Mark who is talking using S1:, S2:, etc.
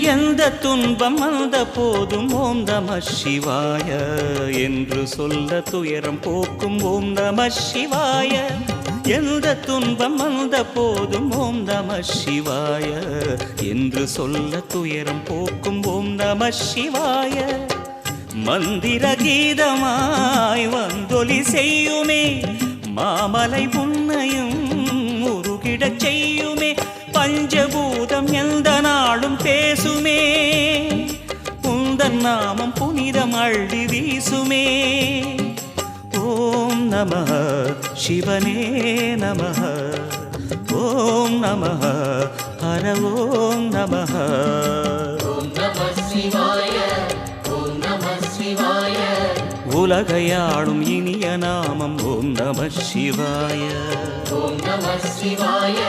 S1: எந்த துன்பம் வந்த போதும் ஓம் நம சிவாய என்று சொல்ல துயரம் போக்கும் ஓம் நம சிவாய. எந்த துன்பம் வந்த போதும் ஓம் நம சிவாய என்று சொல்ல துயரம் போக்கும் ஓம் நம சிவாய. மந்திர கீதமாய் வந்தொலி செய்யுமே மாமலை உன்னையும் உருகிடச் செய்யுமே. பஞ்சபூதம் எந்த நாளும் பேசுமே உந்தன் நாமம் புனிதம் அள்ளி வீசுமே. ஓம் நமः சிவனே நமः ஓம் நமः ஹர ஓம் நமः.
S2: ஓம் நம சிவாய ஓம் நம சிவாய.
S1: உலகையாளும் இனிய நாமம் ஓம் நம சிவாய.
S2: ஓம் நம சிவாய.